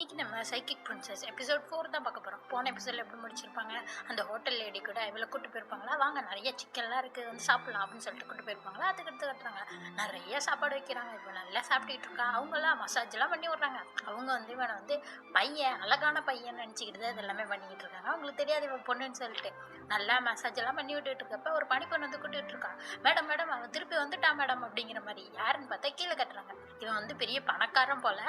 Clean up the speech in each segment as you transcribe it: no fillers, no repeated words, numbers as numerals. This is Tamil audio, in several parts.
இன்னைக்கு நம்ம சைக்கிக் பிரின்சஸ் எபிசோட் 4 தான் பார்க்க போகிறோம். போன எபிசோடில் எப்படி முடிச்சிருப்பாங்க, அந்த ஹோட்டல் லேடி கூட இவ்வளோ கூட்டு போயிருப்பாங்களா, வாங்க நிறைய சிக்கன்லாம் இருக்குது வந்து சாப்பிட்லாம் அப்படின்னு சொல்லிட்டு கூட்டு போயிருப்பாங்களா, அதுக்கு எடுத்து கட்டுறாங்க. நிறைய சாப்பாடு வைக்கிறாங்க. இப்போ நல்லா சாப்பிட்டுட்டு இருக்கா. அவங்களாம் மசாஜ்லாம் பண்ணி விட்றாங்க. அவங்க வந்து இவனை வந்து பையன், அழகான பையன் நினச்சிக்கிட்டு அது எல்லாமே பண்ணிக்கிட்டு இருக்காங்க. அவங்களுக்கு தெரியாது இவன் பொண்ணுன்னு சொல்லிட்டு நல்லா மசாஜ் எல்லாம் பண்ணி விட்டுட்டு இருக்கப்ப ஒரு பனிப்பொண்ணு வந்து கூட்டிட்டு இருக்கான். மேடம் மேடம் அவன் திருப்பி வந்துட்டான் மேடம் அப்படிங்கிற மாதிரி. யாருன்னு பார்த்தா கீழே கட்டுறாங்க. இவன் வந்து பெரிய பணக்காரன் போல.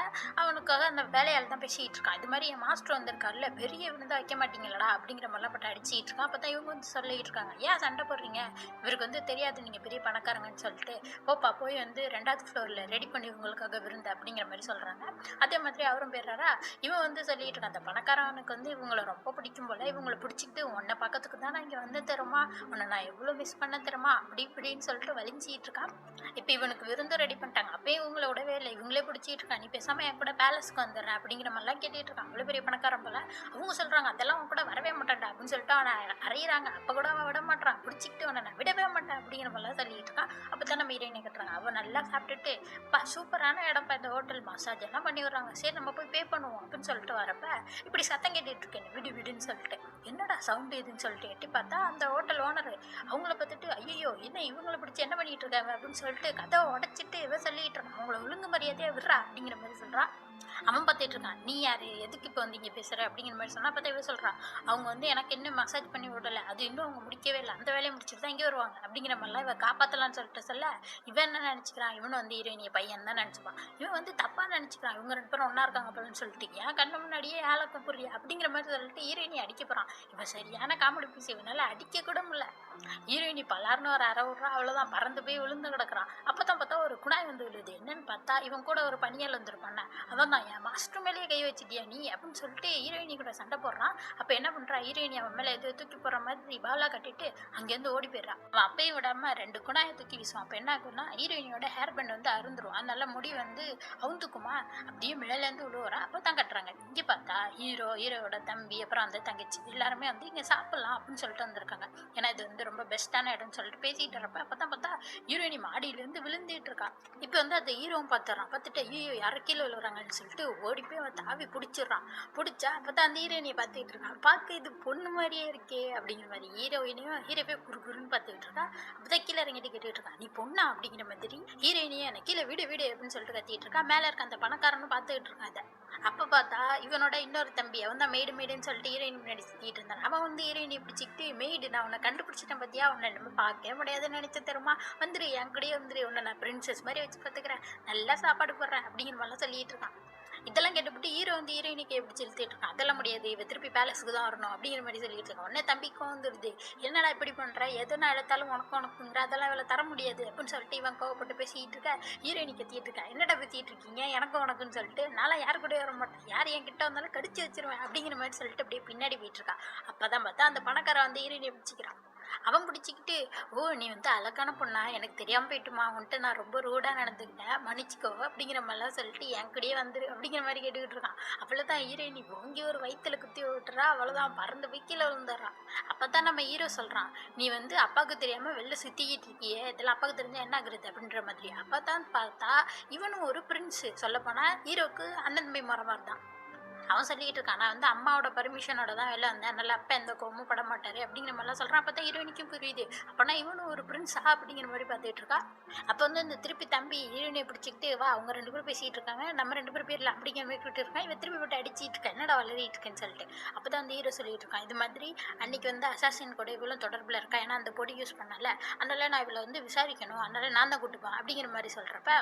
அவனுக்காக அந்த வேலையால் தான் பேசிக்கிட்டு இருக்கான். இது மாதிரி என் மாஸ்டர் வந்திருக்காருல்ல, பெரிய விருந்தா வைக்க மாட்டீங்களடா அப்படிங்கிற மாதிரிலாம் பட்டு அடிச்சிட்டு இருக்கான். அப்போ தான் இவங்க வந்து சொல்லிட்டு இருக்காங்க, ஏன் சண்டை போடுறீங்க, இவருக்கு வந்து தெரியாது நீங்கள் பெரிய பணக்காரங்கன்னு சொல்லிட்டு, போப்பா போய் வந்து 2வது ஃப்ளோரில் ரெடி பண்ணி இவங்களுக்காக விருந்து அப்படிங்கிற மாதிரி சொல்கிறாங்க. அதே மாதிரி அவரும் போயிடுறாரா. இவன் வந்து சொல்லிட்டு இருக்கான், அந்த பணக்காரனுக்கு வந்து இவங்களை ரொம்ப பிடிக்கும் போல, இவங்களை பிடிச்சிக்கிட்டு உன்னை பக்கத்துக்கு தான் நான் இங்கே வந்து தருமா, உன்னை நான் எவ்வளோ மிஸ் பண்ண தருமா அப்படி இப்படின்னு சொல்லிட்டு வலிஞ்சிட்டு இருக்கான். இப்போ இவனுக்கு விருந்து ரெடி பண்ணிட்டாங்க. அப்பயும் இவங்கள விடவே இல்லை. இவங்களே பிடிச்சிட்டு இருக்கான். நீ பேசாமல் என் கூட பேலஸ்க்கு வந்துடுறேன் அப்படிங்கிற மாதிரிலாம் கேட்டுட்டு இருக்கான். அவ்வளோ பெரிய பணக்காரன் போல. அவங்க சொல்கிறாங்க, அதெல்லாம் அவன் கூட வரவே மாட்டான்டா அப்படின்னு சொல்லிட்டு அவனை அறையிறாங்க. அப்போ கூட அவன் விட மாட்டான். பிடிச்சிக்கிட்டு அவனை நான் விடவே மாட்டேன் அப்படிங்கிற மாதிரிலாம் சொல்லிட்டு இருக்கான். அப்போ தான் நம்ம ஹீரோயினை கட்டுறாங்க. அவன் நல்லா சாப்பிட்டுட்டு சூப்பரான இடம்ப்பா இந்த ஹோட்டல், மசாஜ் எல்லாம் பண்ணி விடுறாங்க. சரி நம்ம போய் பே பண்ணுவோம் அப்படின்னு சொல்லிட்டு வரப்ப இப்படி சத்தம் கேட்டுட்டு இருக்கேன், விடு விடுன்னு சொல்லிட்டு. என்னடா சவுண்டு இதுன்னு சொல்லிட்டு எட்டி பார்த்தா அந்த ஹோட்டல் ஓனர். அவங்கள பார்த்துட்டு ஐயோ என்ன இவங்களை பிடிச்சி என்ன பண்ணிட்டு இருக்காங்க அப்படின்னு சொல்லிட்டு கதவை உடச்சிட்டு இவன் சொல்லிட்டு இருக்கான், அவங்கள ஒழுங்கு மரியாதையா விடுறா அப்படிங்கிற மாதிரி சொல்றான். அவன் பார்த்துட்டு இருக்கான், நீ யாரு, எதுக்கு இப்போ வந்து இங்கே பேசுகிற அப்படிங்கிற மாதிரி சொன்னால் பார்த்தா இவன் சொல்கிறான், அவங்க வந்து எனக்கு இன்னும் மசாஜ் பண்ணி விடலை, அது இன்னும் அவங்க முடிக்கவே இல்லை, அந்த வேலையை முடிச்சுட்டு தான் இங்கே வருவாங்க அப்படிங்கிற மாதிரிலாம் இவன் காப்பாற்றலான்னு சொல்லிட்டு சொல்ல, இவன் என்ன நினச்சிக்கிறான், இவனும் வந்து ஹீரோயினியை பையன் தான் நினச்சிப்பான். இவன் வந்து தப்பாக நினச்சிக்கிறான், இவங்க 2 பேரும் ஒன்றா இருக்காங்க போலன்னு சொல்லிட்டு ஏன் கண்ணு முன்னாடியே ஆளை கூப்பிடுறியா அப்படிங்கிற மாதிரி சொல்லிட்டு ஹீரோயினி அடிக்க போகிறான். இவன் சரியான காமெடி பீஸ், இவனால அடிக்க கூட முடியல. ஹீரோயினி பலார்னு ஒரு அரை விட்றா, அவ்வளோதான் பறந்து போய் விழுந்து கிடக்குறான். அப்போ தான் பார்த்தா ஒரு குணாய் வந்து விழுது. என்னன்னு பார்த்தா இவன் கூட ஒரு பனியால் வந்துருப்பானே, அவன் தான் என் மாஸ்டர் மேலேயே கை வச்சிட்டியா நீ அப்படின்னு சொல்லிட்டு ஹீரோயினி கூட சண்டை போடுறான். அப்போ என்ன பண்ணுறா, ஹீரோயினி அவன் மேலே எது தூக்கி போடுற மாதிரி பாலா கட்டிட்டு அங்கேருந்து ஓடி போயிடுறான். அவன் அப்பயும் விடாமல் 2 குணாயை தூக்கி வீசுவான். அப்போ என்ன ஆகும்னா ஹீரோயினியோட ஹேர் பேண்ட் வந்து அருந்துரும். அதனால முடி வந்து அவுந்துக்குமா, அப்படியே மேலேருந்து விழுவுறான். அப்போ தான் கட்டுறாங்க. இங்கே பார்த்தா ஹீரோவோட தம்பி அப்புறம் அந்த தங்கச்சி எல்லாருமே வந்து இங்கே சாப்பிட்லாம் அப்படின்னு சொல்லிட்டு வந்திருக்காங்க. ஏன்னா இது வந்து ரொம்ப பெஸ்ட்டான இடம்னு சொல்லிட்டு பேசிகிட்டு இருப்ப அப்போ தான் பார்த்தா ஹீரோயினி மாடியிலேருந்து விழுந்துட்டு இருக்கான். இப்போ வந்து அந்த ஹீரோவும் பார்த்துறான். பார்த்துட்டு ஐயோ யாரை கீழே விழுறாங்கன்னு சொல்லிட்டு ஓடி போய் அவன் தாவி பிடிச்சிடுறான். பிடிச்சா அப்போ தான் அந்த ஹீரோயினியை பார்த்துக்கிட்டு இருக்கான். பார்க்க இது பொண்ணு மாதிரியே இருக்கே அப்படிங்கிற மாதிரி ஹீரோயினையும் போய் குறுகுறுன்னு பார்த்துக்கிட்டு இருக்கான். அப்போ தான் கீழே இறங்கிட்டு கேட்டுட்டு இருக்கான், நீ பொண்ணா அப்படிங்கிற மாதிரி. ஹீரோயினியும் என்னை கீழே வீடு வீடு அப்படின்னு சொல்லிட்டு கத்திட்டு இருக்கான். மேலே இருக்க அந்த பணக்காரனும் பார்த்துக்கிட்டு இருக்கான். அதை அப்போ பார்த்தா இவனோட இன்னொரு தம்பி, அவன் தான் மெய்டுன்னு சொல்லிட்டு ஹீரோயின் முன்னாடி சுற்றிட்டு இருந்தான். அவன் வந்து ஹீரோயினை பிடிச்சிக்கிட்டு, மெய்டு நான் உன்னை கண்டுபிடிச்சிட்டேன் பார்த்தியா, உன்னை நம்ம பார்க்கவே முடியாதுன்னு நினச்ச தருமா, வந்துரு என் கூடயே வந்துரு, உன்னை நான் பிரின்சஸ் மாதிரி வச்சு பார்த்துக்கிறேன், நல்லா சாப்பாடு போடுறேன் அப்படிங்கிற மாதிரிலாம் சொல்லிட்டு இருக்கான். இதெல்லாம் கேட்டுவிட்டு ஹீரோ வந்து ஹீரோயினிக்கு எப்படி செலுத்திட்டு இருக்கான். அதெல்லாம் முடியாது, இவ திருப்பி பேலஸுக்கு தான் வரணும் அப்படிங்கிற மாதிரி சொல்லிட்டு இருக்கான். உடனே தம்பிக்கும் வந்துடுது, என்னடா இப்படி பண்ணுற, எது நான் எடுத்தாலும் உனக்குங்கிற, அதெல்லாம் இவளை தர முடியாது அப்படின்னு சொல்லிட்டு இவன் கோவப்பட்டு பேசிக்கிட்டு இருக்கா. ஹீரோயினி கத்திட்டு இருக்கா, என்னடா பேசிட்டு இருக்கீங்க, எனக்கும் உனக்குன்னு சொல்லிட்டு, நான்லாம் யாரு கூட வர மாட்டேன், யார் என் கிட்ட வந்தாலும் கடிச்சு வச்சிருவேன் அப்படிங்கிற மாதிரி சொல்லிட்டு அப்படியே பின்னாடி போயிட்டு இருக்கா. அப்பதான் பார்த்தா அந்த பணக்காரன் வந்து ஹீரோயினியை பிடிச்சிக்கிறான். அவன் பிடிச்சிக்கிட்டு, ஓ நீ வந்து அழகான பொண்ணா, எனக்கு தெரியாமல் போயிட்டுமா, உன்ட்டு நான் ரொம்ப ரூடாக நடந்துக்கிட்டேன், மன்னிச்சிக்கோ அப்படிங்கிற மாதிரிலாம் சொல்லிட்டு என் கூடயே வந்துரு அப்படிங்கிற மாதிரி கேட்டுக்கிட்டு இருக்கான். அவ்வளோதான் ஹீரோயினி ஓங்கி ஒரு வயிற்றுல குத்தி விட்டுறா. அவ்வளோதான் பறந்து போய் கீழே விழுந்துடுறான். அப்போ தான் நம்ம ஹீரோ சொல்கிறான், நீ வந்து அப்பாவுக்கு தெரியாமல் வெளில சுற்றிக்கிட்டு இருக்கியே, இதெல்லாம் அப்பாவுக்கு தெரிஞ்சால் என்ன ஆகுறது அப்படின்ற மாதிரி. அப்போ தான் பார்த்தா இவனும் ஒரு பிரின்ஸு, சொல்லப்போனால் ஹீரோக்கு அண்ணன் தம்பி மரமாக தான். அவன் சொல்லிட்டு இருக்கான், நான் வந்து அம்மாவோட பர்மிஷனோட தான் வெளில வந்தேன், அதனால அப்பா எந்த கோவமும் பட மாட்டாரு அப்படிங்கிற மாதிரிலாம் சொல்கிறான். அப்போ தான் ஹீரோயினிக்கும் புரியுது, அப்போனா இவனும் ஒரு பிரின்ஸா அப்படிங்கிற மாதிரி பார்த்துட்டு இருக்கா. அப்போ வந்து இந்த திருப்பி தம்பி ஹீரோயினை பிடிச்சிக்கிட்டு, வா அவங்க 2 பேரும் பேசிகிட்டு இருக்காங்க, நம்ம 2 பேரும் பேரில் அப்படிங்கிற மாதிரி விட்டு இருக்கான். இவன் திருப்பி விட்டு அடிச்சிட்டு இருக்கேன், என்னடா வளரிட்டு இருக்கேன்னு சொல்லிட்டு. அப்போ தான் அந்த ஹீரோ சொல்லிட்டு இருக்கான், இது மாதிரி அன்னைக்கு வந்து அசாசின் கூட இவ்வளோ தொடர்பில் இருக்கா, ஏன்னா அந்த பொடி யூஸ் பண்ணல, அதனால நான் இவளை வந்து விசாரிக்கணும், அதனால நான் தான் கூட்டுப்பேன் அப்படிங்கிற மாதிரி சொல்கிறப்ப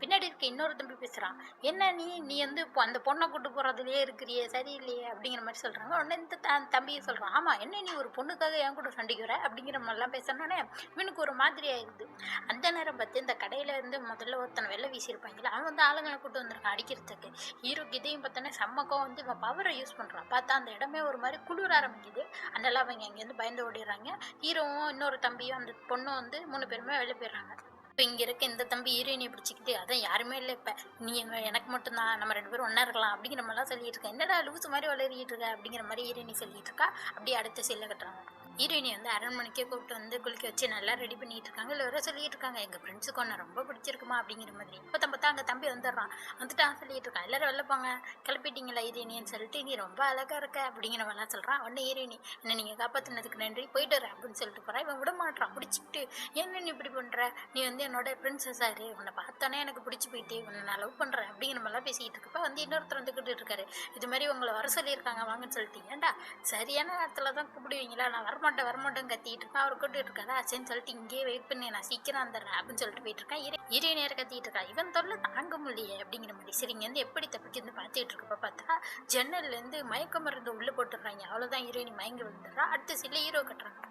பின்னாடி இருக்க இன்னொரு தம்பி பேசுகிறான், என்ன நீ வந்து இப்போ அந்த பொண்ணை கூட்டு போகிறதுலேயே இருக்கிறியே சரியில்லையே அப்படிங்கிற மாதிரி சொல்கிறாங்க. உடனே இந்த தம்பியை சொல்கிறான், ஆமாம் என்ன நீ ஒரு பொண்ணுக்காக என் கூட சண்டைக்கு வர அப்படிங்கிற மாதிரிலாம் பேசுனோடனே இவனுக்கு ஒரு மாதிரி ஆயிடுது. அந்த நேரம் பார்த்து இந்த கடையில் இருந்து முதல்ல ஒருத்தனை வெளில வீசியிருப்பாங்களா, அவன் வந்து ஆளுங்களை கூட்டு வந்திருக்கான் அடிக்கிறதுக்கு. ஹீரோக்கு இதையும் பார்த்தோன்னே செம்மக்கம் வந்து இவன் பவரை யூஸ் பண்ணுறான். பார்த்தா அந்த இடமே ஒரு மாதிரி குளிர ஆரம்பிக்குது. அதனால அவங்க அங்கேருந்து பயந்து ஓடிடுறாங்க. ஹீரோவும் இன்னொரு தம்பியும் அந்த பொண்ணும் வந்து 3 பேருமே வெளில போயிடுறாங்க. இப்போ இங்கே இருக்க இந்த தம்பி ஹீரோயினை பிடிச்சிக்கிட்டு, அதான் யாருமே இல்லை இப்போ, நீ எனக்கு மட்டும்தான், நம்ம 2 பேரும் ஒன்றா இருக்கலாம் அப்படிங்கிற மாதிரிலாம் சொல்லிட்டு இருக்கேன். என்னடா லூஸ் மாதிரி வளரிட்டு இருக்க அப்படிங்கிற மாதிரி ஹீரோயினி சொல்லிட்டு இருக்கா. அப்படியே அடுத்த சைடில் கட்டுறாங்க. ஹீரோயினி வந்து அரண்மனைக்கே கூப்பிட்டு வந்து குளிக்க வச்சு நல்லா ரெடி பண்ணிட்டு இருக்காங்க. இல்லை வர சொல்லிட்டு இருக்காங்க, எங்கள் ஃப்ரெண்ட்ஸுக்கு ஒன்று ரொம்ப பிடிச்சிருக்குமா அப்படிங்கிற மாதிரி. இப்போ பார்த்தா அங்கே தம்பி வந்துடுறான். வந்துட்டான் சொல்லிட்டு இருக்கான், எல்லாரும் வெளில போங்க, கிளப்பிட்டீங்களா ஹீரோயினின்னு சொல்லிட்டு, நீ ரொம்ப அழகாக இருக்க அப்படிங்கிற மாதிரிலாம் சொல்கிறான். உடனே ஹீரோயினி, என்ன நீங்கள் காப்பாற்றினதுக்கு நன்றி, போயிட்டு வரேன் அப்படின்னு சொல்லிட்டு போகிறான். இவன் விட மாட்டான், பிடிச்சிக்கிட்டு, என்ன நீ இப்படி பண்ணுற, நீ வந்து என்னோட பிரின்சஸாக இரு, உன்னை பார்த்தோன்னே எனக்கு பிடிச்சி போயிட்டு உன்னை நான் லவ் பண்ணுறேன் அப்படிங்கிற மாதிரிலாம் பேசிக்கிட்டு இருக்கப்ப வந்து இன்னொருத்தர் வந்துக்கிட்டு இருக்காரு. இது மாதிரி உங்களை வர சொல்லியிருக்காங்க வாங்கன்னு சொல்லிட்டு, ஏன்டா சரியான நேரத்தில் தான் கூப்பிடுவீங்களா, நான் வரமாட்டேன் கத்திட்டு இருக்கேன். அவர் கூட்டிட்டு இருக்காரா, சரின்னு சொல்லிட்டு இங்கேயே வெயிட் பண்ணி நான் சீக்கிரம் வந்துடுறேன் அப்படின்னு சொல்லிட்டு போயிட்டு இருக்கேன். ஹீரோயினியர் கத்திட்டு இருக்கா, இவன் தொல்லை தாங்க முடியலையே அப்படிங்கிற மாதிரி. சரி இங்க வந்து எப்படி தப்பிக்கிறது பார்த்துட்டு இருக்கப்ப பார்த்தா ஜன்னல்லேருந்து மயக்க மருந்து உள்ளே போட்டுடுறாங்க. அவ்வளோதான், ஹீரோயினி மயங்கி விழுந்துடுறா. அடுத்த சீல ஹீரோ கட்டுறாங்க.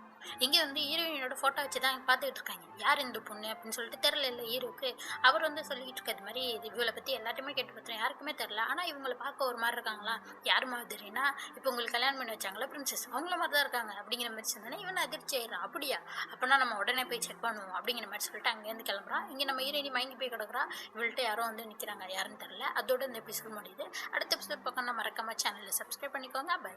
இங்கே வந்து ஹீரோயினோட ஃபோட்டோ வச்சு தான் பார்த்துக்கிட்டு இருக்காங்க, யார் இந்த பொண்ணு அப்படின்னு சொல்லிட்டு. தெரில இல்லை ஹீரோக்கு. அவர் வந்து சொல்லிக்கிட்டு இருக்க, இது மாதிரி இவளை பற்றி எல்லாத்தையுமே கேட்டு பார்த்துறேன், யாருக்குமே தெரில. ஆனால் இவங்களை பார்க்க ஒரு மாதிரி இருக்காங்களா, யார் மாதிரினா இப்போ உங்களுக்கு கல்யாணம் பண்ணி வச்சாங்களா பிரின்சஸ், அவங்கள மாதிரி தான் இருக்காங்க அப்படிங்கிற மாதிரி சொன்னோன்னே இவன் அதிர்ச்சி ஆயிடுறான். அப்படியா, அப்படின்னா நம்ம உடனே போய் செக் பண்ணுவோம் அப்படிங்கிற மாதிரி சொல்லிட்டு அங்கேருந்து கிளம்புறான். இங்கே நம்ம ஹீரோயினி மயங்கி போய் கிடக்குறா. இவள்கிட்ட யாரோ வந்து நிற்கிறாங்க, யாருன்னு தெரில. அதோட இந்த எபிசோட் முடியுது. அடுத்த எபிசோட் பக்கம் நான் மறக்காம சேனலில் சப்ஸ்கிரைப் பண்ணிக்கோங்க. பை.